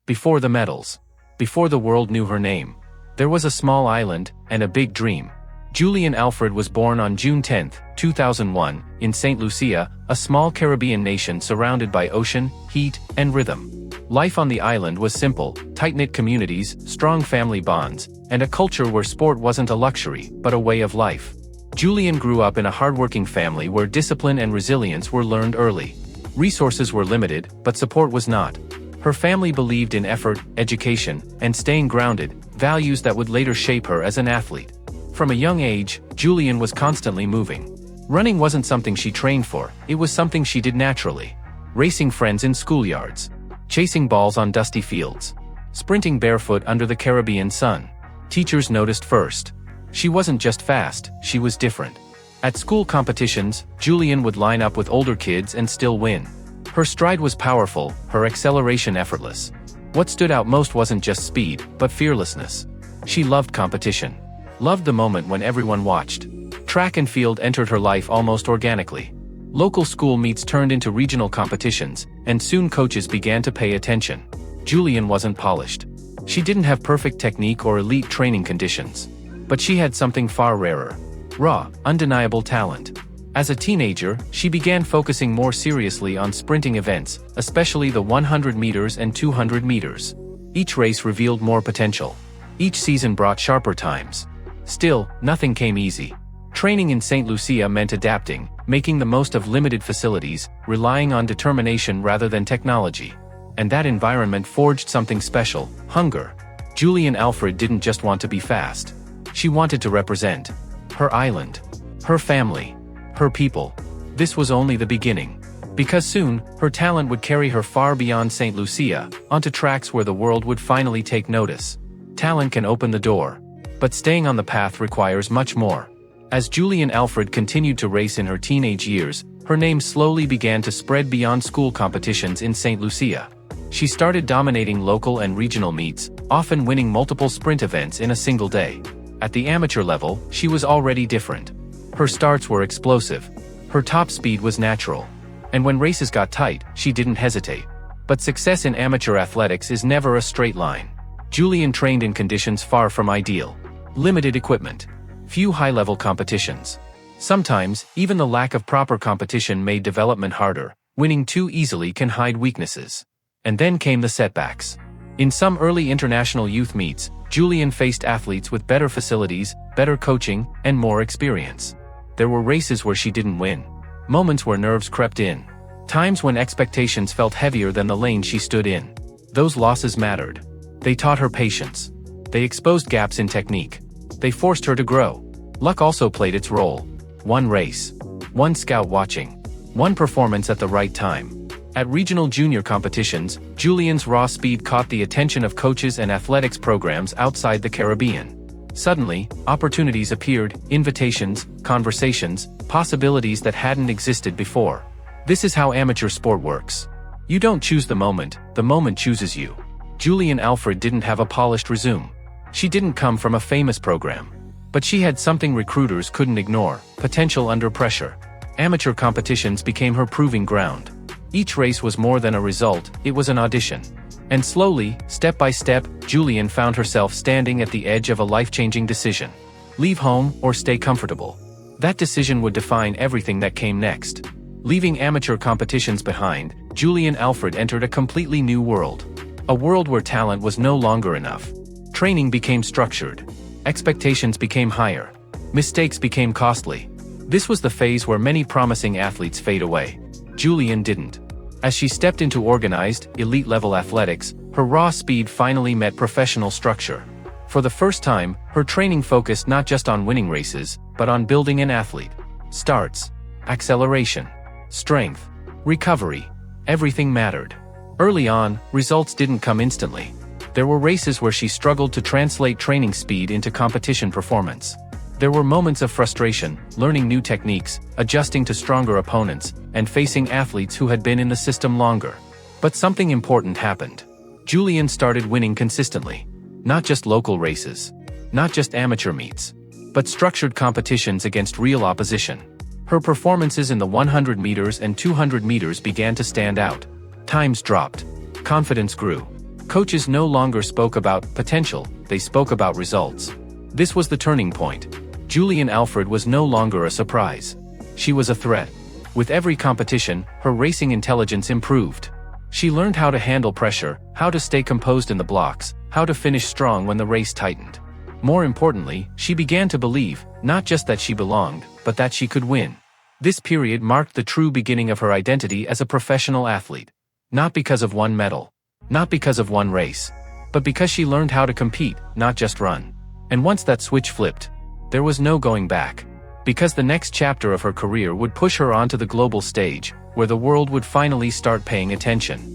Before the medals. Before the world knew her name. There was a small island, and a big dream. Julien Alfred was born on June 10, 2001, in St. Lucia, a small Caribbean nation surrounded by ocean, heat, and rhythm. Life on the island was simple: tight-knit communities, strong family bonds, and a culture where sport wasn't a luxury, but a way of life. Julien grew up in a hardworking family where discipline and resilience were learned early. Resources were limited, but support was not. Her family believed in effort, education, and staying grounded, values that would later shape her as an athlete. From a young age, Julien was constantly moving. Running wasn't something she trained for, it was something she did naturally. Racing friends in schoolyards. Chasing balls on dusty fields. Sprinting barefoot under the Caribbean sun. Teachers noticed first. She wasn't just fast, she was different. At school competitions, Julien would line up with older kids and still win. Her stride was powerful, her acceleration effortless. What stood out most wasn't just speed, but fearlessness. She loved competition. Loved the moment when everyone watched. Track and field entered her life almost organically. Local school meets turned into regional competitions, and soon coaches began to pay attention. Julien wasn't polished. She didn't have perfect technique or elite training conditions. But she had something far rarer. Raw, undeniable talent. As a teenager, she began focusing more seriously on sprinting events, especially the 100 meters and 200 meters. Each race revealed more potential. Each season brought sharper times. Still, nothing came easy. Training in St. Lucia meant adapting, making the most of limited facilities, relying on determination rather than technology. And that environment forged something special: hunger. Julien Alfred didn't just want to be fast. She wanted to represent her island, her family, her people. This was only the beginning. Because soon, her talent would carry her far beyond St. Lucia, onto tracks where the world would finally take notice. Talent can open the door. But staying on the path requires much more. As Julien Alfred continued to race in her teenage years, her name slowly began to spread beyond school competitions in St. Lucia. She started dominating local and regional meets, often winning multiple sprint events in a single day. At the amateur level, she was already different. Her starts were explosive. Her top speed was natural. And when races got tight, she didn't hesitate. But success in amateur athletics is never a straight line. Julien trained in conditions far from ideal. Limited equipment. Few high-level competitions. Sometimes, even the lack of proper competition made development harder. Winning too easily can hide weaknesses. And then came the setbacks. In some early international youth meets, Julien faced athletes with better facilities, better coaching, and more experience. There were races where she didn't win. Moments where nerves crept in. Times when expectations felt heavier than the lane she stood in. Those losses mattered. They taught her patience. They exposed gaps in technique. They forced her to grow. Luck also played its role. One race. One scout watching. One performance at the right time. At regional junior competitions, Julien's raw speed caught the attention of coaches and athletics programs outside the Caribbean. Suddenly, opportunities appeared, invitations, conversations, possibilities that hadn't existed before. This is how amateur sport works. You don't choose the moment chooses you. Julien Alfred didn't have a polished resume. She didn't come from a famous program. But she had something recruiters couldn't ignore: potential under pressure. Amateur competitions became her proving ground. Each race was more than a result, it was an audition. And slowly, step by step, Julien found herself standing at the edge of a life-changing decision. Leave home or stay comfortable. That decision would define everything that came next. Leaving amateur competitions behind, Julien Alfred entered a completely new world. A world where talent was no longer enough. Training became structured. Expectations became higher. Mistakes became costly. This was the phase where many promising athletes fade away. Julien didn't. As she stepped into organized, elite-level athletics, her raw speed finally met professional structure. For the first time, her training focused not just on winning races, but on building an athlete. Starts, acceleration, strength, recovery. Everything mattered. Early on, results didn't come instantly. There were races where she struggled to translate training speed into competition performance. There were moments of frustration, learning new techniques, adjusting to stronger opponents, and facing athletes who had been in the system longer. But something important happened. Julien started winning consistently. Not just local races. Not just amateur meets. But structured competitions against real opposition. Her performances in the 100 meters and 200 meters began to stand out. Times dropped. Confidence grew. Coaches no longer spoke about potential, they spoke about results. This was the turning point. Julien Alfred was no longer a surprise. She was a threat. With every competition, her racing intelligence improved. She learned how to handle pressure, how to stay composed in the blocks, how to finish strong when the race tightened. More importantly, she began to believe, not just that she belonged, but that she could win. This period marked the true beginning of her identity as a professional athlete. Not because of one medal, not because of one race, but because she learned how to compete, not just run. And once that switch flipped, there was no going back. Because the next chapter of her career would push her onto the global stage, where the world would finally start paying attention.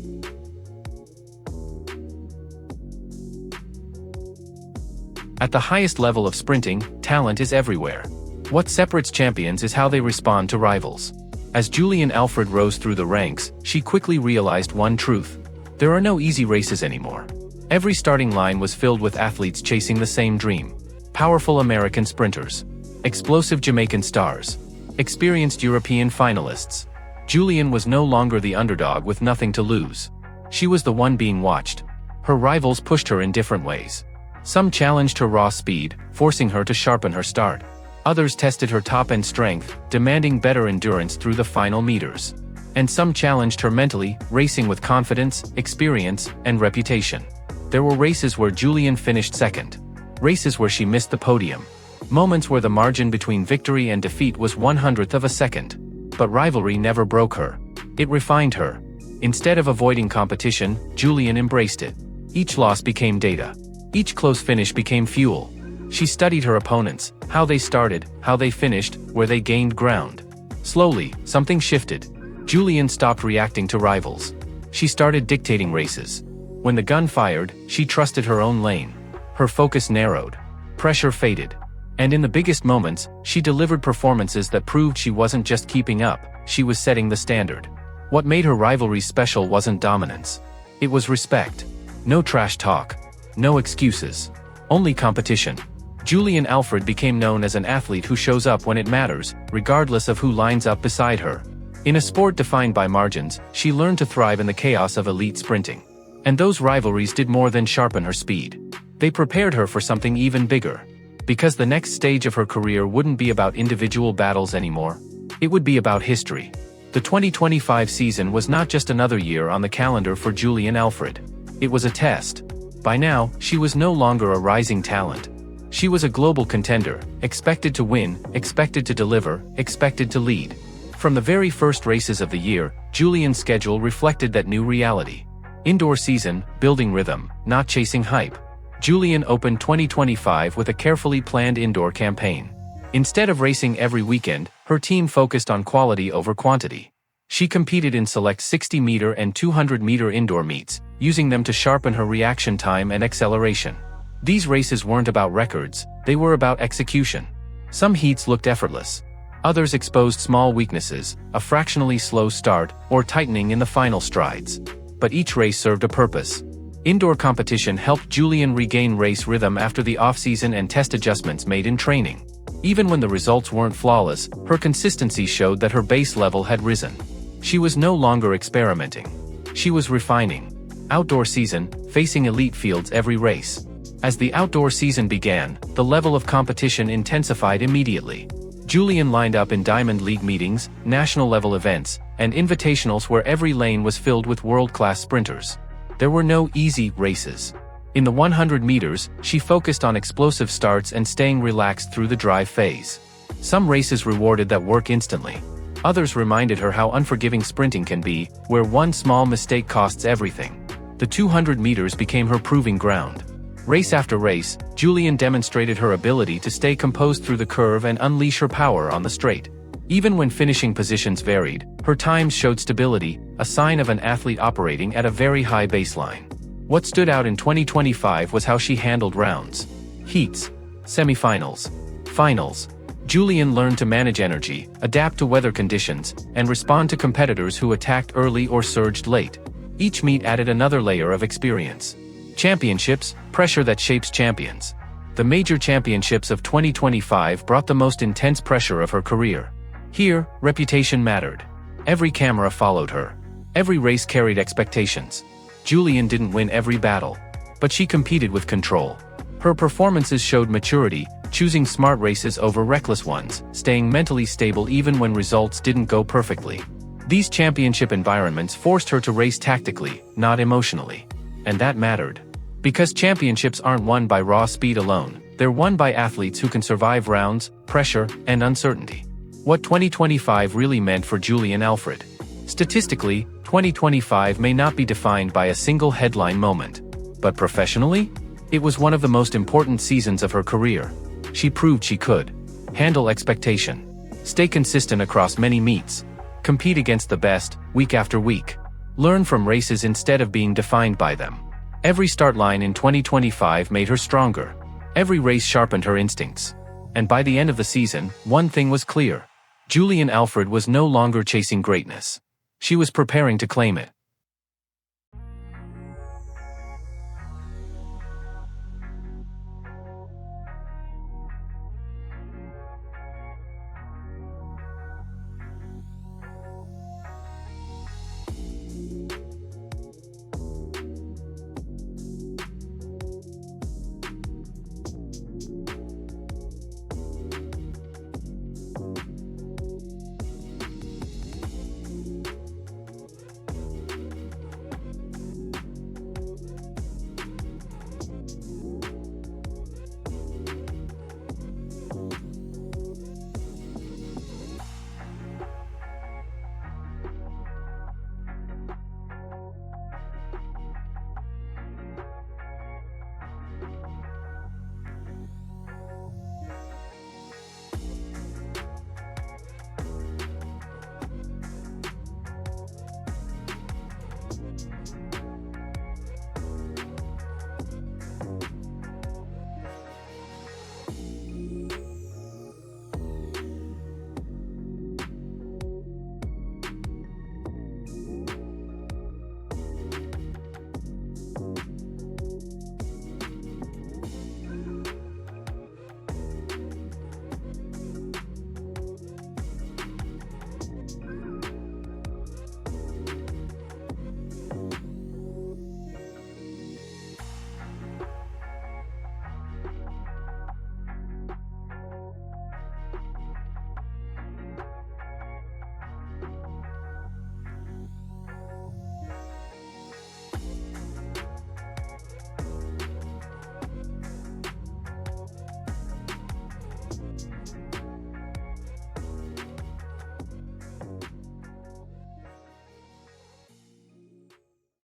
At the highest level of sprinting, talent is everywhere. What separates champions is how they respond to rivals. As Julien Alfred rose through the ranks, she quickly realized one truth. There are no easy races anymore. Every starting line was filled with athletes chasing the same dream. Powerful American sprinters, explosive Jamaican stars, experienced European finalists. Julien was no longer the underdog with nothing to lose. She was the one being watched. Her rivals pushed her in different ways. Some challenged her raw speed, forcing her to sharpen her start. Others tested her top-end strength, demanding better endurance through the final meters. And some challenged her mentally, racing with confidence, experience, and reputation. There were races where Julien finished second. Races where she missed the podium. Moments where the margin between victory and defeat was 1/100th of a second. But rivalry never broke her. It refined her. Instead of avoiding competition, Julien embraced it. Each loss became data. Each close finish became fuel. She studied her opponents, how they started, how they finished, where they gained ground. Slowly, something shifted. Julien stopped reacting to rivals. She started dictating races. When the gun fired, she trusted her own lane. Her focus narrowed. Pressure faded. And in the biggest moments, she delivered performances that proved she wasn't just keeping up, she was setting the standard. What made her rivalries special wasn't dominance. It was respect. No trash talk. No excuses. Only competition. Julien Alfred became known as an athlete who shows up when it matters, regardless of who lines up beside her. In a sport defined by margins, she learned to thrive in the chaos of elite sprinting. And those rivalries did more than sharpen her speed. They prepared her for something even bigger. Because the next stage of her career wouldn't be about individual battles anymore. It would be about history. The 2025 season was not just another year on the calendar for Julien Alfred. It was a test. By now, she was no longer a rising talent. She was a global contender, expected to win, expected to deliver, expected to lead. From the very first races of the year, Julien's schedule reflected that new reality. Indoor season, building rhythm, not chasing hype. Julien opened 2025 with a carefully planned indoor campaign. Instead of racing every weekend, her team focused on quality over quantity. She competed in select 60-meter and 200-meter indoor meets, using them to sharpen her reaction time and acceleration. These races weren't about records, they were about execution. Some heats looked effortless. Others exposed small weaknesses, a fractionally slow start, or tightening in the final strides. But each race served a purpose. Indoor competition helped Julien regain race rhythm after the off-season and test adjustments made in training. Even when the results weren't flawless, her consistency showed that her base level had risen. She was no longer experimenting. She was refining. Outdoor season, facing elite fields every race. As the outdoor season began, the level of competition intensified immediately. Julien lined up in Diamond League meetings, national-level events, and invitationals where every lane was filled with world-class sprinters. There were no easy races. In the 100 meters, she focused on explosive starts and staying relaxed through the drive phase. Some races rewarded that work instantly. Others reminded her how unforgiving sprinting can be, where one small mistake costs everything. The 200 meters became her proving ground. Race after race, Julien demonstrated her ability to stay composed through the curve and unleash her power on the straight. Even when finishing positions varied, her times showed stability, a sign of an athlete operating at a very high baseline. What stood out in 2025 was how she handled rounds, heats, semifinals, finals. Julien learned to manage energy, adapt to weather conditions, and respond to competitors who attacked early or surged late. Each meet added another layer of experience. Championships, pressure that shapes champions. The major championships of 2025 brought the most intense pressure of her career. Here, reputation mattered. Every camera followed her. Every race carried expectations. Julien didn't win every battle, but she competed with control. Her performances showed maturity, choosing smart races over reckless ones, staying mentally stable even when results didn't go perfectly. These championship environments forced her to race tactically, not emotionally. And that mattered. Because championships aren't won by raw speed alone, they're won by athletes who can survive rounds, pressure, and uncertainty. What 2025 really meant for Julien Alfred. Statistically, 2025 may not be defined by a single headline moment. But professionally? It was one of the most important seasons of her career. She proved she could handle expectation, stay consistent across many meets, compete against the best, week after week, learn from races instead of being defined by them. Every start line in 2025 made her stronger. Every race sharpened her instincts. And by the end of the season, one thing was clear. Julien Alfred was no longer chasing greatness. She was preparing to claim it.